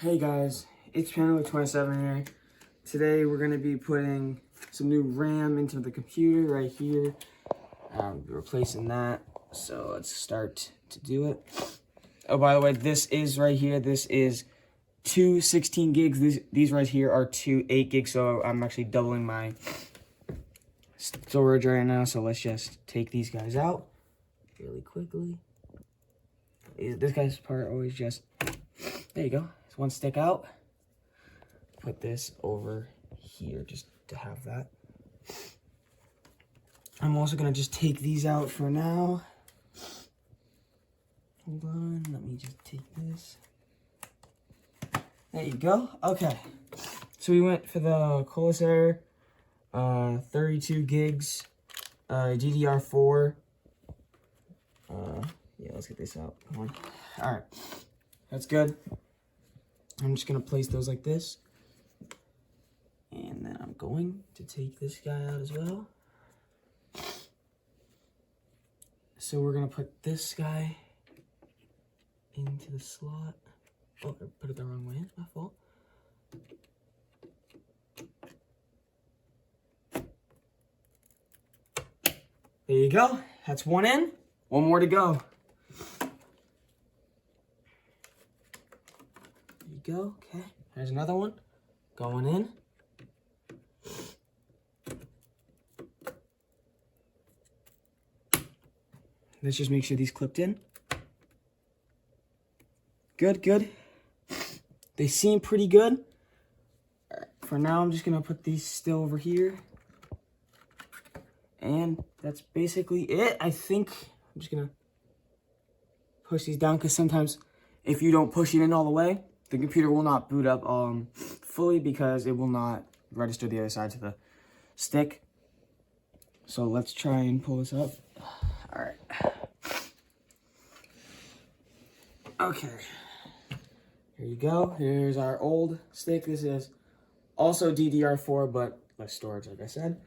Hey guys, it's Panda27 here. Today we're going to be putting some new RAM into the computer right here. Replacing that. So let's start to do it. Oh, by the way, this is right here. This is two 16 gigs. These right here are two 8 gigs. So I'm actually doubling my storage right now. So let's just take these guys out really quickly. This guy's part always just, there you go. One stick out. Put this over here just to have that. I'm also gonna just take these out for now. Hold on, let me just take this. There you go. Okay. So we went for the Corsair 32 gigs DDR4. Yeah, let's get this out. Come on. Alright. That's good. I'm just going to place those like this. And then I'm going to take this guy out as well. So we're going to put this guy into the slot. Oh, I put it the wrong way. It's my fault. There you go. That's one in. One more to go. Go. Okay, there's another one going in. Let's just make sure these clipped in. Good, good. They seem pretty good. For now, I'm just gonna put these still over here. And that's basically it. I think I'm just gonna push these down because sometimes if you don't push it in all the way, the computer will not boot up fully because it will not register the other side to the stick. So let's try and pull this up. All right. Okay. Here you go. Here's our old stick. This is also DDR4, but less storage, like I said.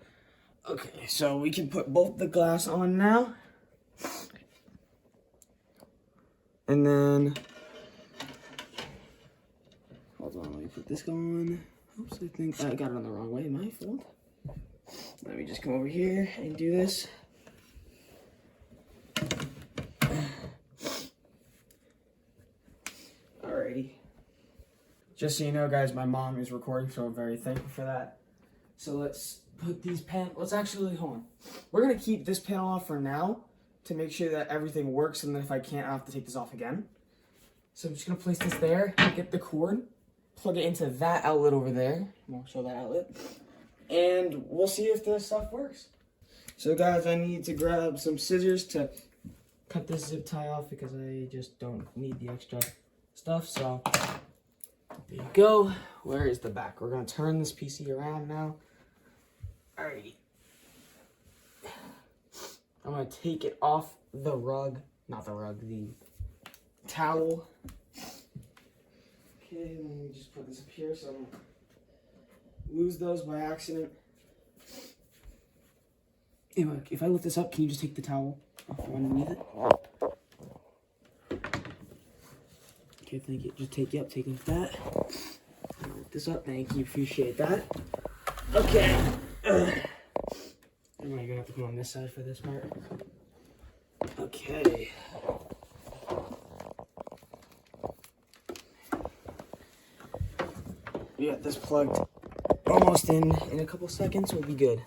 Okay, so we can put both the glass on now. And then hold on, let me put this on. Oops, I think I got it on the wrong way. My fault. Let me just come over here and do this. Alrighty. Just so you know, guys, my mom is recording, so I'm very thankful for that. So let's put these let's actually, hold on. We're going to keep this panel off for now to make sure that everything works, and then if I can't, I'll have to take this off again. So I'm just going to place this there, get the cord, plug it into that outlet over there. I'll show that outlet. And we'll see if this stuff works. So guys, I need to grab some scissors to cut this zip tie off because I just don't need the extra stuff. So there you go. Where is the back? We're going to turn this PC around now. Alrighty. I'm going to take it off the rug. Not the rug, the towel. Okay, let me just put this up here so I don't lose those by accident. Anyway, if I lift this up, can you just take the towel off from underneath it? Okay, thank you. Just take like that. I'll lift this up. Thank you. Appreciate that. Okay. I'm gonna have to come on this side for this part. Okay. We got this plugged almost in a couple seconds. We'll be good.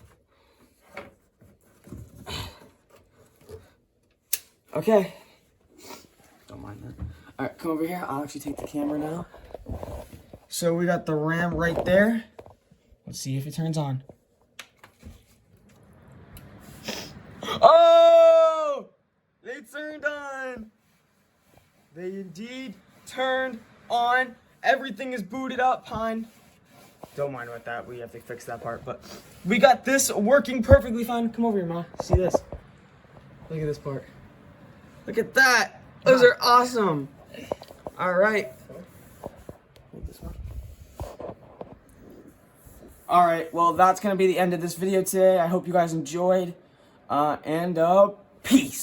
Okay. Don't mind that. All right, come over here. I'll actually take the camera now. So we got the RAM right there. Let's see if it turns on. Oh! They turned on. They indeed turned on. Everything is booted up, Pine. Don't mind about that. We have to fix that part. But we got this working perfectly fine. Come over here, Ma. See this? Look at this part. Look at that. Those are awesome. All right. All right. Well, that's going to be the end of this video today. I hope you guys enjoyed. And peace.